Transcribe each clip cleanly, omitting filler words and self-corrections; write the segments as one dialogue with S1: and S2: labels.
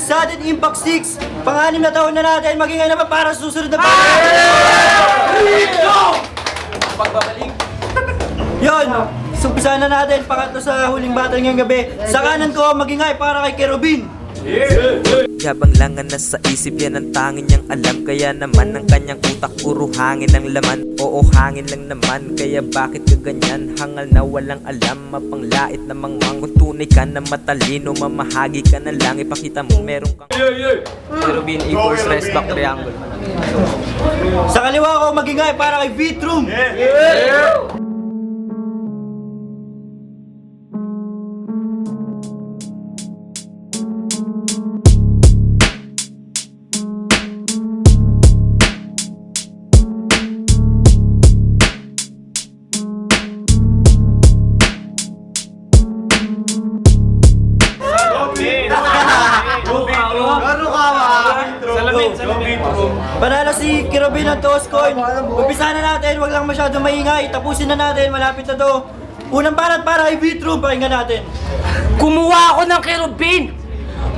S1: Sudden Impact 6. Pang-anim na taon na natin, maging naman para sa susunod na
S2: Pagbabalik.
S1: Yun, sumpisahan na natin, pangatlo sa huling battle ngayong gabi. Sa kanan ko, magingay para kay Kerubin.
S3: Yabang lang ang nasa isip, yan ang tanging niyang alam. Kaya naman ang kanyang utak puro hangin ang laman. Oo, hangin lang naman, kaya bakit ka ganyan? Hangal na walang alam, mapanglait na mangmang. Kung tunay ka na matalino, mamahagi ka na lang. Ipakita mo meron kang
S2: Kerubin equals rest back triangle.
S1: Sa kaliwa ko, magingay para kay Vitrum. Panalo si Kerubin ng toss coin. Umpisa na natin, wag lang masyado maingay. Tapusin na natin, malapit na to. Unang barat para kay Vitrum, pakinggan natin.
S4: Kumuha ako ng Kerubin!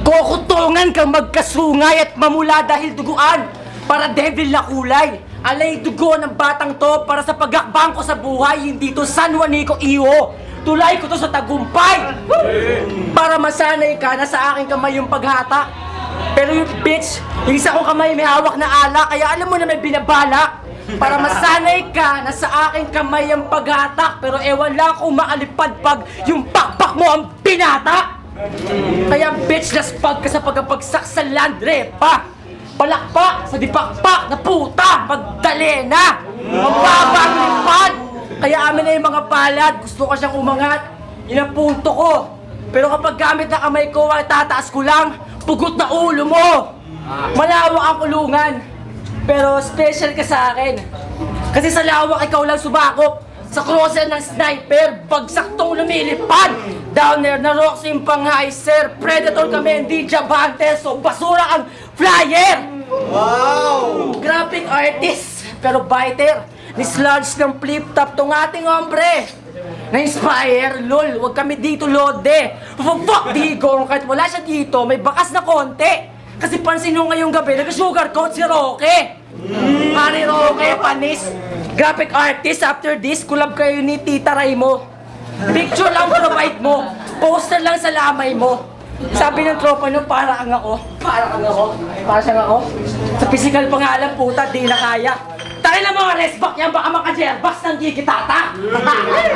S4: Kukutungan kang magkasungay at mamula dahil duguan para devil na kulay. Alay dugo ng batang to para sa pagakbang ko sa buhay, hindi to San Juanico Iho. Tulay ko to sa tagumpay! Para masanay ka na sa aking kamay yung paghata. Pero yung bitch, yung isa kong kamay may hawak na ala, kaya alam mo na may binabalak. Para masanay ka na sa aking kamay ang paghatak, pero ewan lang kung maalipad pag yung pakpak mo ang pinata. Kaya bitch, laspag ka sa pagkapagsak sa landrepa. Palakpak sa dipakpak na puta, Magdalena. Mababang lipad. Kaya amin na yung mga palad, gusto ko siyang umangat. Yun ang punto ko. Pero kapag gamit na kamay ko, ay tataas ko lang. Pugot na ulo mo. Malawak ang kulungan. Pero special ka sa akin. Kasi sa lawak ikaw lang subakop. Sa crosser ng sniper, bagsak tong lumilipad. Down there na rocks yung pang-heiser. Predator kami, hindi job hunter. So basura ang flyer. Wow! Graphic artist, pero biter. Nislodge ng flip-top tong ating hombre. Na-inspire, lol, wag kami dito lode. Fuck digong, kahit wala siya dito, may bakas na konti. Kasi pansin nyo ngayong gabi, nag-sugarcoat si Roque. Hari Roque, panis. Graphic artist, after this, collab kayo ni Tita Raymo. Picture lang provide mo, poster lang sa lamay mo. Sabi ng tropa nyo, para kang ako. Para kang ako. Para siyang ako. Sa physical pa nga alam, puta, di na kaya. Tayo na mga resback yan, baka maka-jerbox ng gigitata.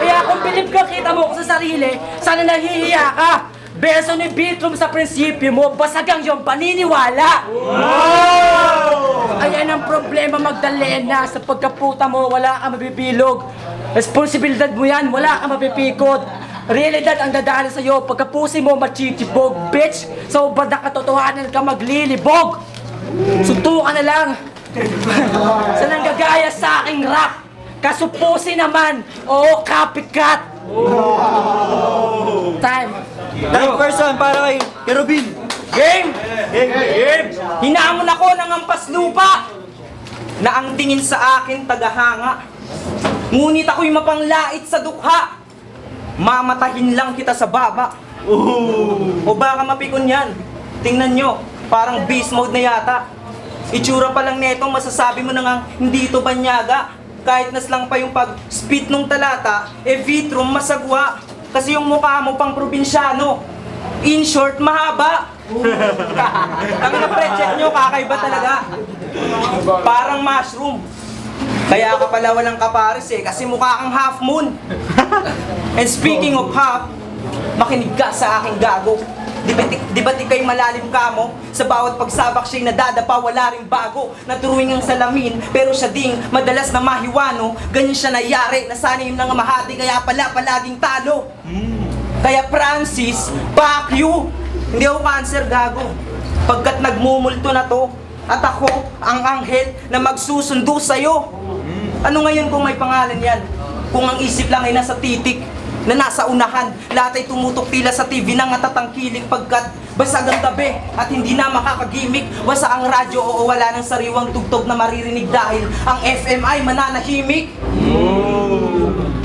S4: Kaya kung bilib ka, kita mo ko sa sarili, sana nahihiya ka. Beso ni Vitrum sa prinsipyo mo, basagang yung paniniwala. Ayan ang problema, Magdalena. Sa pagkaputa mo, wala kang mabibilog. Responsibilidad mo yan, wala kang mapipikot. Realidad ang dadaan sa'yo, pagkapusi mo machitibog. Bitch, sa ubad na katotohanan ka maglilibog. Suntukan na lang. Sa nanggagaya sa aking rap. Kasupusi naman, oo, copycat. Time.
S1: Time person para kay Kerubin.
S4: Game! Hinamon ako ng ampas lupa na ang tingin sa akin tagahanga. Ngunit ako'y mapanglait sa dukha. Mamatahin lang kita sa baba. O baka mapikon yan. Tingnan nyo, parang beast mode na yata. Itsura pa lang neto, masasabi mo na nga hindi ito banyaga. Kahit naslang pa yung pag-spit nung talata, Vitrum masagwa. Kasi yung mukha mo pang probinsyano. In short, mahaba. Ang na-pre-check nyo, kakaiba talaga. Parang mushroom. Kaya ka pala walang kapares kasi mukha kang half moon. And speaking of half, makinig ka sa aking gago. Di ba't ikay malalim ka mo? Sa bawat pagsabak siya'y nadadapa, wala ring bago. Naturuing ang salamin, pero siya ding madalas na mahiwano. Ganyan siya nayari, nasanay yun lang mahati, kaya pala palaging talo. Kaya Francis, fuck you! Hindi ako cancer, gago. Pagkat nagmumulto na to, at ako ang anghel na magsusundo sa'yo. Ano ngayon kung may pangalan yan? Kung ang isip lang ay nasa titik, na nasa unahan, lahat ay tumutok tila sa TV na natatangkilik pagkat basag ang tabi at hindi na makakagimik. Wasa ang radyo o wala ng sariwang tugtog na maririnig dahil ang FM ay mananahimik.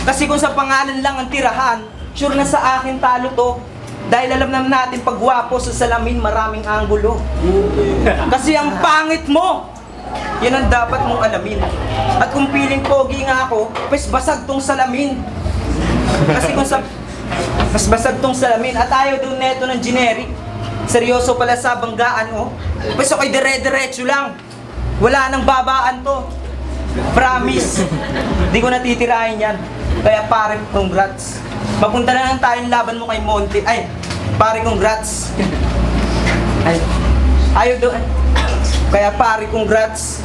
S4: Kasi kung sa pangalan lang ang tirahan, sure na sa akin talo to.
S5: Dahil alam naman natin pag gwapo sa salamin maraming anggulo. Kasi ang pangit mo, yan ang dapat mong alamin. At kung piling pogi nga ako, pues basag tong salamin. Kasi kung sa mas basag tong salamin at ayaw doon neto ng generic. Seryoso pala sa banggaan, oh. Pues ako'y dire-diretso lang. Wala nang babaan to. Promise. Di ko natitirahin yan. Kaya pare, congrats. Mapunta na lang tayong laban mo kay Monty. Ay, pare, congrats. Ay, ayaw doon. Kaya pare, congrats.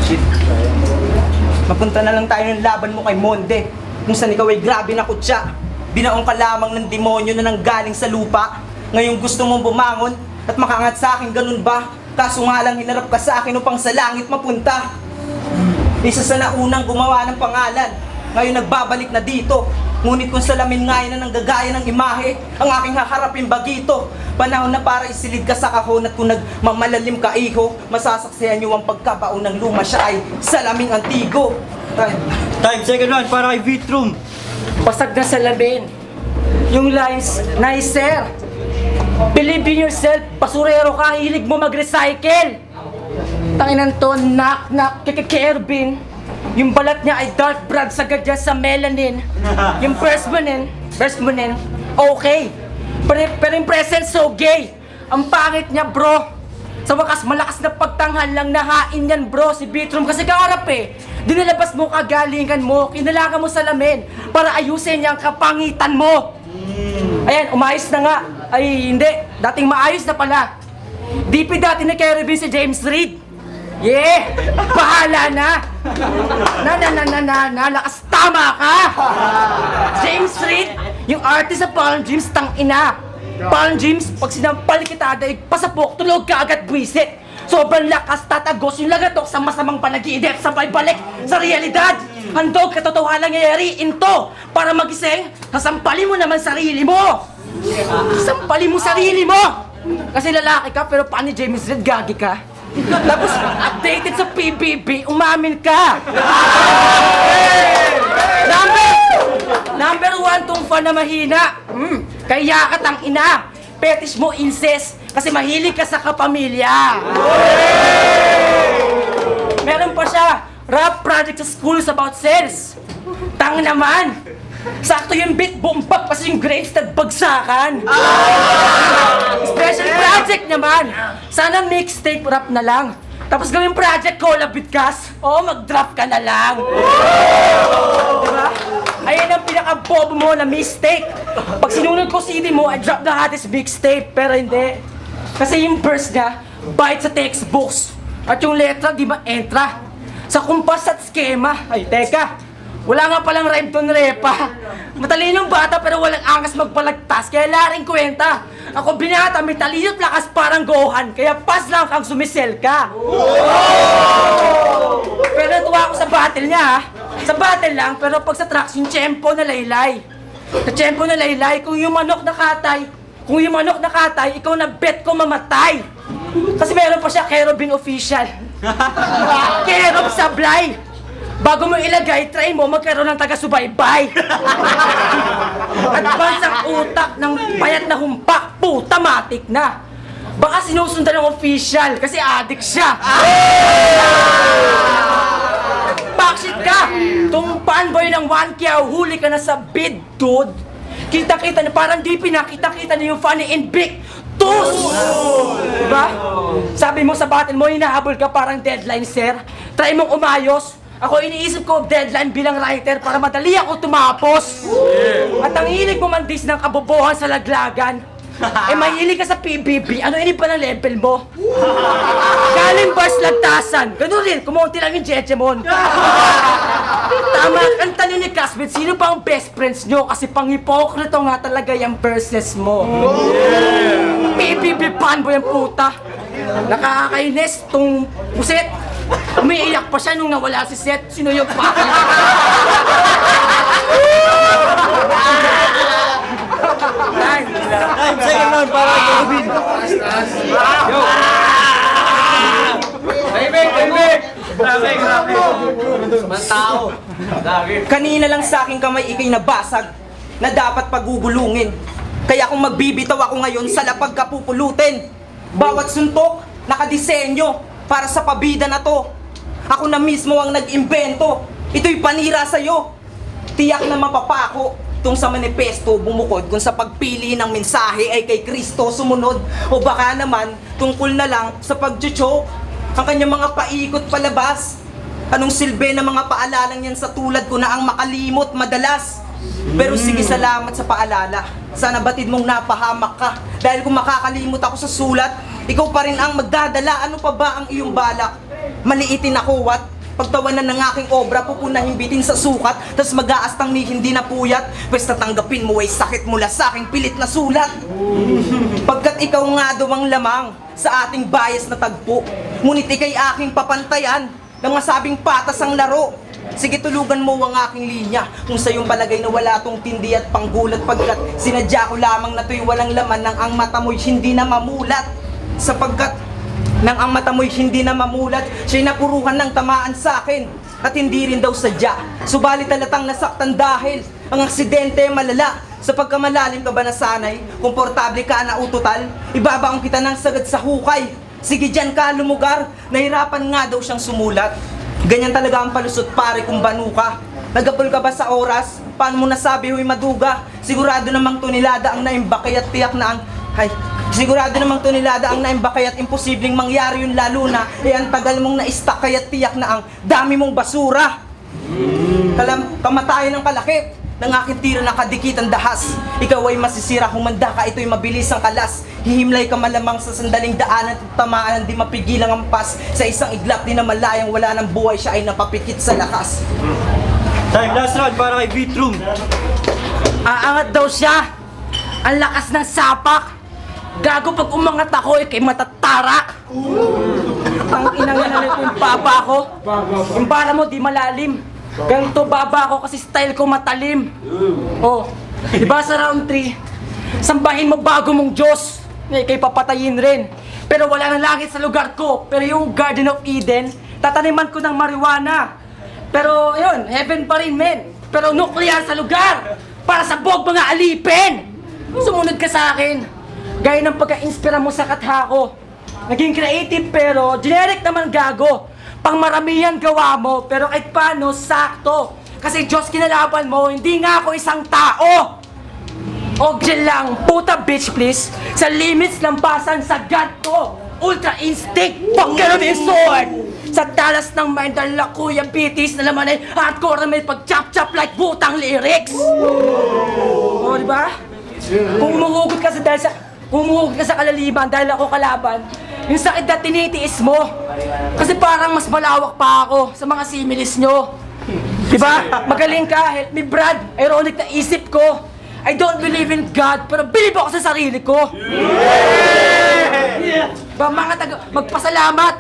S5: Shit. Mapunta na lang tayo ng laban mo kay Monde. Kung saan ikaw ay grabe na kutya. Binaong ka lamang ng demonyo na nanggaling sa lupa. Ngayon gusto mong bumangon at makangat sa akin, ganun ba? Kaso nga lang hinarap ka sa akin upang sa langit mapunta. Isa sa naunang gumawa ng pangalan, ngayon nagbabalik na dito. Ngunit kung salamin nga yan na nanggagaya ng imahe, ang aking haharapin bagito. Panahon na para isilid ka sa kahon at kung nagmamalalim ka iho, masasaksihan niyo ang pagkabaon ng luma, siya ay salaming antigo.
S1: Time, second round para kay Vitrum.
S4: Basag na salamin. Yung lines, nice sir. Believe in yourself, basurero ka, hilig mo mag-recycle. Tanginan to, knock, Kervin. Yung balat niya ay dark brown sagad dyan sa melanin. Yung first mo nin, okay. Pero yung present so gay. Ang pangit niya bro. Sa wakas malakas na pagtanghal lang nahain yan bro. Si Vitrum kasi kaharap eh. Dinalabas mo kagalingan mo, kinalaga mo salamin para ayusin niya ang kapangitan mo. Ayan, umayos na nga. Ay hindi, dating maayos na pala. DP dati na Kervin si James Reid. Yeah! Bahala na! Lakas tama ka! James Reid, yung artist sa Palm Dreams, tang ina. Palm Dreams, pag sinampal kita, daig pasapok, tulog ka agad buwisit. Sobrang lakas, tatagos yung lagatok sa masamang panaginip, sabay balik sa realidad. Handog, katotohanan nangyayari, into, para magising, sasampalin mo naman sarili mo. Sampalin mo sarili mo! Kasi lalaki ka, pero paano James Reid, gagi ka? Tapos, updated sa PBB, umamin ka! Number one tong fan na mahina. Kaya ka tang ina. Fetish mo incest kasi mahilig ka sa kapamilya. Meron pa siya, rap project sa school is about sales. Tang naman. Sakto yung beat, bumpak kasi yung grades nagbagsakan. Special project naman. Sana mixtape rap na lang. Tapos gawing project collab with Cass. Oo, mag-drop ka na lang. Diba? Ayan ang pinaka-bob mo na mistake. Pag sinunod ko CD mo, I drop the hottest mixtape. Pero hindi. Kasi yung verse niya, bite sa textbooks. At yung letra, di ba, entra. Sa kumpas at skema. Ay, teka. Wala nga palang rhyme ton repa. Matalinong bata pero walang angas magpalagtas. Kaya laring kwenta. Ako binata, may talino't lakas parang Gohan. Kaya pas lang kang sumisel ka. Pero natuwa ako sa battle niya ha. Sa battle lang, pero pag sa tracks yung tempo na laylay. Sa tempo na laylay, kung yung manok na katay, ikaw na bet ko mamatay. Kasi meron pa siya Kerobin official. Kerob Sablay. Bago mo ilagay, try mo magkaroon ng taga-subaybay. Advance ang utak ng payat na humpak, puta matik na. Baka sinusundan ng official kasi addict siya. Backshit ka! Tung fanboy ng 1K, huli ka na sa bid, dude. Kita-kita na, parang di pinakita-kita na yung funny and big. Tus! Diba? Sabi mo sa battle mo, hinahabol ka parang deadline, sir. Try mong umayos. Ako iniisip ko deadline bilang writer para madali ako tumapos. At ang hilig mo mandis ng kabobohan sa laglagan. Mahilig ka sa PBB, ano ini pa ng level mo? Galing bars lagtasan, ganun rin, kumunti lang yung Jejemon. Tama, ang tanong ni Casbet, sino pa ang best friends nyo? Kasi pang hipokrito nga talaga yung verses mo. PBB fanboy ang puta. Nakakainis tong puset. Umiiyak pa siya nung nawala si Seth. Sino yung pake?
S1: Time, second round para kay Kervin.
S5: Kanina lang sa aking kamay ikay nabasag na dapat pagugulungin. Kaya kung magbibitaw ako ngayon sa lapag kapupulutin, bawat suntok nakadisenyo para sa pabida na to. Ako na mismo ang nag-imbento. Ito'y panira sa'yo. Tiyak na mapapako tung sa manifesto bumukod kung sa pagpili ng mensahe ay kay Kristo sumunod, o baka naman tungkol na lang sa pag-choke ang kanyang mga paikot palabas. Anong silbi ng mga paalalang yan sa tulad ko na ang makalimot madalas? Pero sige, salamat sa paalala. Sana batid mong napahamak ka, dahil kung makakalimot ako sa sulat, ikaw pa rin ang magdadala. Ano pa ba ang iyong balak? Maliitin ako at pagtawanan ng aking obra, pupunahin bitin sa sukat, tas mag-aastang ni hindi napuyat. Pwes tatanggapin mo ay sakit mula sa aking pilit na sulat. Pagkat ikaw nga daw ang lamang sa ating bias na tagpo, ngunit ikay aking papantayan ng masabing patas ang laro. Sige, tulugan mo ang aking linya kung sa iyong palagay na wala tong tindi at panggulat, pagkat sinadya ko lamang na to'y walang laman nang ang mata mo'y hindi na mamulat. Sapagkat nang ang mata mo'y hindi na mamulat, siya'y napuruhan ng tamaan sa akin at hindi rin daw sadya. Subalit talatang nasaktan dahil ang aksidente ay malala. Sa pagkamalalim ka ba nasanay, komportable ka na ututal, ibabaong kita ng sagad sa hukay. Sige, dyan ka lumugar, nahirapan nga daw siyang sumulat. Ganyan talaga ang palusot, pare, kung banu ka. Nagapol ka ba sa oras? Paano mo nasabi huy maduga? Sigurado namang tunilada ang naimbakay at tiyak na ang... Sigurado namang tunilada ang naimbakay at imposibleng mangyari yun, lalo na ang tagal mong na-stuck kaya't tiyak na ang dami mong basura. Kamatayan ng kalakip ng aking tira na kadikit ang dahas. Ikaw ay masisira, humanda ka, ito'y mabilis ang kalas. Hihimlay ka malamang sa sandaling daan at tamaan, di mapigilang ang pas. Sa isang iglap din na malayang wala ng buhay, siya ay napapikit sa lakas.
S1: Time, last round para kay Vitrum.
S4: Aangat daw siya. Ang lakas ng sapak. Gago, pag umangat ako, kay matatarak. Ang inang nalit yung baba ko. Yung bara mo, di malalim. Ganito baba ko kasi style ko matalim. Oh, diba sa round 3, sambahin mo bago mong Diyos, kay papatayin rin. Pero wala na langit sa lugar ko. Pero yung Garden of Eden, tataniman ko ng marijuana. Pero yun, heaven pa rin, men. Pero nuclear sa lugar, para sa bog mga alipin. Sumunod ka sa akin, gaya ng pagka-inspira mo sa katha ko. Naging creative pero generic naman, gago. Pang maramihan gawa mo, pero kahit paano, sakto. Kasi Diyos kinalaban mo, hindi nga ako isang tao. Ogel lang, puta bitch please. Sa limits lampasan sa God ko. Ultra instinct, pagkaroon yung sword. Sa talas ng mind, dala kuya bitis na laman ay hardcore na may pag-chop-chop like butang lyrics. O, diba? Kung umuhugot ka sa kalaliman dahil ako kalaban, yung sakit na tinitiis mo. Kasi parang mas malawak pa ako sa mga similis nyo. Diba? Magaling ka, help me Brad. Ironic na isip ko. I don't believe in God, pero believe ako sa sarili ko. Ba, mga magpasalamat.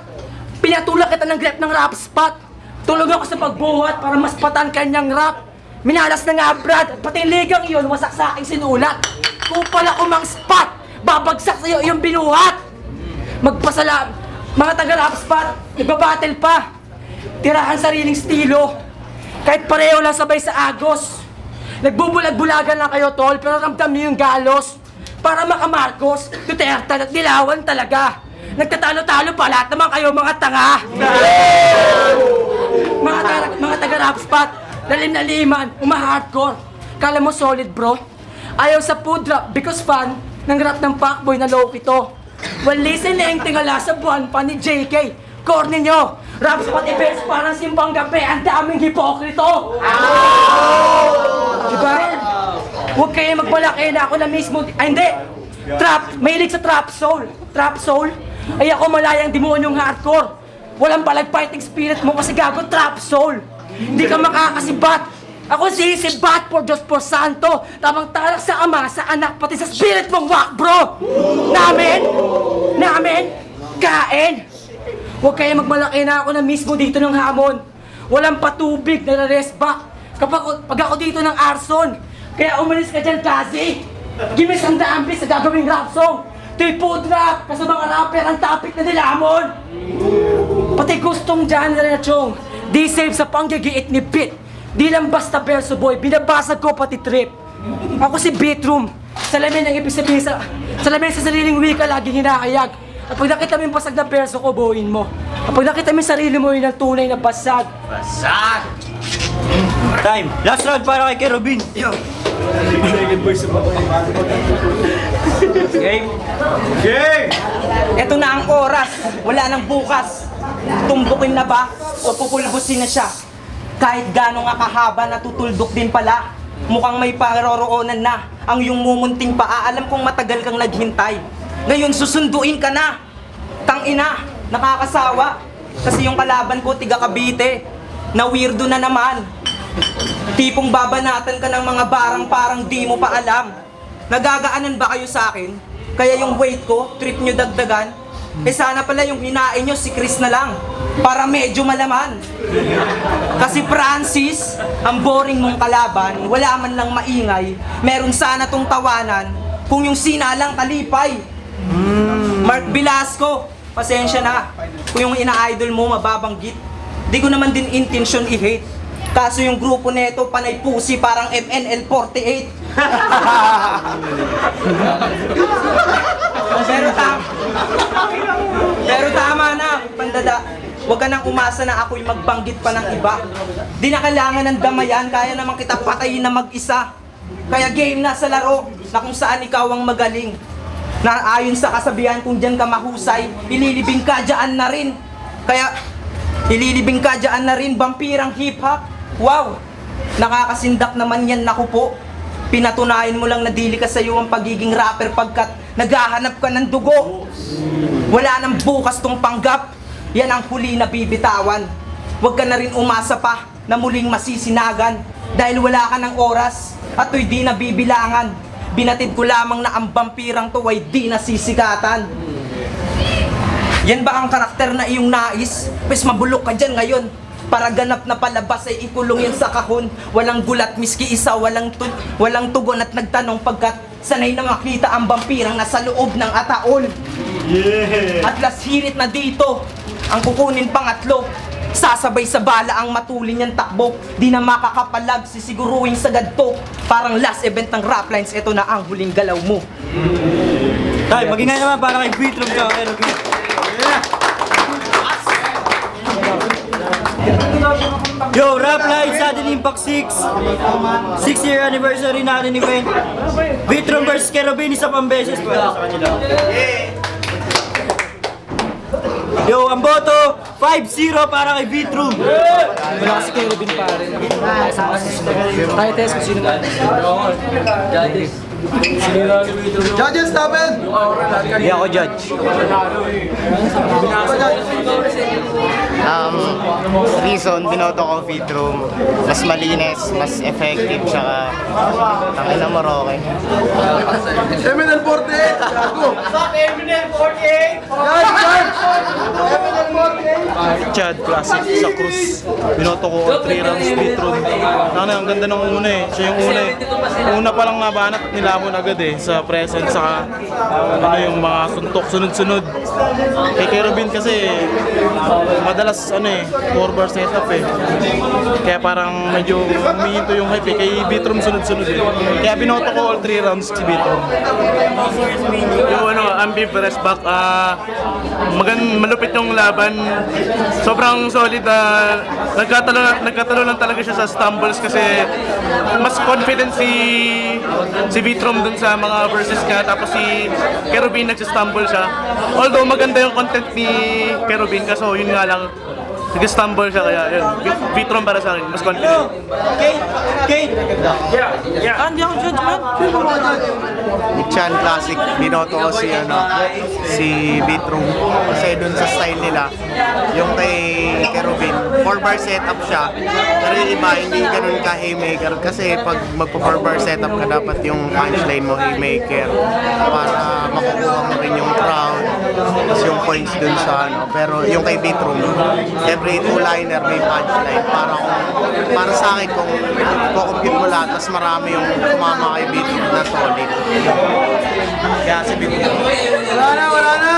S4: Pinatulak kita ng grip ng rap spot. Tulog ako sa pagbuhat para mas patan kanyang rap. Minalas na nga Brad, at pati ligang iyon wasak sa aking sinulat. Kung pala umang spot, babagsak sa'yo yung binuhat. Magpasalam, mga taga-rap spot, nagbabattle pa. Tirahan sariling estilo, kahit pareho lang sabay sa agos. Nagbubulag-bulagan lang kayo, tol, pero ramdam niyo yung galos. Para makamarcos, Duterte at dilawan talaga. Nagtatalo-talo pa, lahat naman kayo mga tanga. Mga taga-rap spot, lalim na liman, umahardcore. Kala mo solid, bro? Ayaw sa food rap because fan ng rap ng Pacboy na low ito. Well, listening, tingala sa buwan pa ni JK. Corny nyo, rap spot events parang simbang gabi, ang daming hipokrito. Diba? Huwag kayo magmalaki na ako na mismo. Ay, hindi. Trap, mahilig sa trap soul. Trap soul? Ay ako malayang demonyong hardcore. Walang balag fighting spirit mo kasi gago trap soul. Hindi ka makakasibat. Ako sisibat por Diyos por Santo. Tamang talak sa ama, sa anak, pati sa spirit mong wak, bro. Namin, kain. Huwag kayo magmalaki na ako na mismo dito ng hamon. Walang patubig na rest back. Pag ako dito ng arson, kaya umalis ka dyan, kasi. Gimis ang daambis sa gagawing rap song. Ito'y food rap, kasi mga rapper ang topic na nilamon. Pati gustong genre na chong, di save sa panggigiit ni Beat. Di lang basta verso boy, binabasag ko pati trip. Ako si Vitrum, Salamin ang ibig sabihin salamin sa sariling wika, laging hinahayag. At pag nakita mo yung basag na perso ko, buuin mo. At pag nakita mo yung sarili mo, yun ang tunay na basag.
S1: Time. Last round para kay Kerubin.
S2: Game.
S5: Ito na ang oras, wala nang bukas. Tumbukin na ba o pupulbusin na siya? Kahit gano'ng nga kahaba, natutuldok din pala. Mukhang may paroroonan na ang iyong mumunting paa. Alam kong matagal kang naghintay. Ngayon susunduin ka na. Tangina, nakakasawa. Kasi yung kalaban ko, tiga Cavite, na weirdo na naman. Tipong babanatan ka ng mga barang parang di mo pa alam. Nagagaanan ba kayo sa akin? Kaya yung weight ko, trip nyo dagdagan? Sana pala yung hinain nyo si Chris na lang, para medyo malaman. Kasi Francis, ang boring mong kalaban, wala man lang maingay. Meron sana tong tawanan, kung yung sinalang kalipay. Mark Velasco, pasensya na. Kung yung ina-idol mo mababanggit, di ko naman din intention i-hate. Kaso yung grupo neto panay pusi parang MNL 48. Pero tama na, pandada. Huwag ka nang umasa na ako'y magbanggit pa ng iba. Di na kailangan ng damayan, kaya naman kita patayin na mag-isa. Kaya game na sa laro, na kung saan ikaw ang magaling. Na ayon sa kasabihan, kung dyan ka mahusay, ililibing ka dyan na rin. Kaya, ililibing ka dyan na rin, vampirang hip-hop. Wow! Nakakasindak naman yan, naku po. Pinatunayan mo lang na dili ka sa'yo ang pagiging rapper pagkat naghahanap ka ng dugo. Wala nang bukas tong panggap. Yan ang huli na bibitawan. Huwag ka na rin umasa pa na muling masisinagan. Dahil wala ka ng oras at to'y di na bibilangan. Binatid ko lamang na ang vampirang to ay di nasisikatan. Yan ba ang karakter na iyong nais? Pues mabulok ka dyan ngayon. Para ganap na palabas ay ikulong yan sa kahon. Walang gulat, miski isa, walang tugon at nagtanong pagkat sanay na makita ang vampirang nasa loob ng ataol. At last hirit na dito, ang kukunin pangatlo. Sasabay sa bala ang matulin niyang takbo. Di na makakapalag, sisiguruhin sa gadto. Parang last event ng Raplines, ito na ang huling galaw mo.
S1: Time. Magingay naman para kay Vitrum siya. Kerubin. Yo, Raplines Sudden Impact 6 6-year anniversary natin event. Vitrum vs Kerubin, isa pang beses para sa kanila. Yo, ang boto 5-0 para kay Vitrum.
S4: Wala kasi kayo Rubin pare. Tayo test kung sino ba.
S6: Judges namin!
S2: Hindi ako judge.
S7: Reason, binoto ko Vitrum. Mas malinis, mas effective, tsaka tangina mo, Roque.
S6: MNL 48! Gago! MNL 48! Judge! MNL 48!
S8: Chad Classic sa Cruz. Binoto ko 3 rounds Vitrum. Ang ganda ng una eh. Siya yung una eh. Una pa lang nabanat nilabon agad eh sa presence sa yung mga suntok sunod-sunod. Kay Kerubin kasi madalas 4-bar setup eh. Kaya parang medyo humihinto yung hype eh. Kay Vitrum sunod-sunod eh. Kaya binoto ko all 3 rounds si Vitrum.
S9: Yung ambiverse back, malupit yung laban. Sobrang solid. Nagkatalo lang talaga siya sa stumbles kasi mas confident si Vitrum dun sa mga verses niya. Tapos si Kerubin nagsistumble siya. Although maganda yung content ni Kerubin, kaso yun nga lang, nag-stumble siya, kaya yun. Vitrum para sa akin, mas confident.
S1: Kate!
S7: Chan Classic, binoto ko si Vitrum. Kasi dun sa style nila, yung kay Kerubin, 4-bar setup siya. Pero yung iba, hindi ganun ka haymaker. Kasi pag magpa-4-bar setup ka, dapat yung punchline mo haymaker. Para makukuha mo rin yung crowd. Tapos yung points dun sa Pero yung kay Vitrum, every two-liner may punchline. Para sa akin, kung kukumpute mo lahat, mas marami yung kumama kay Vitrum na solid. Kaya si Vitrum.
S6: Wala na!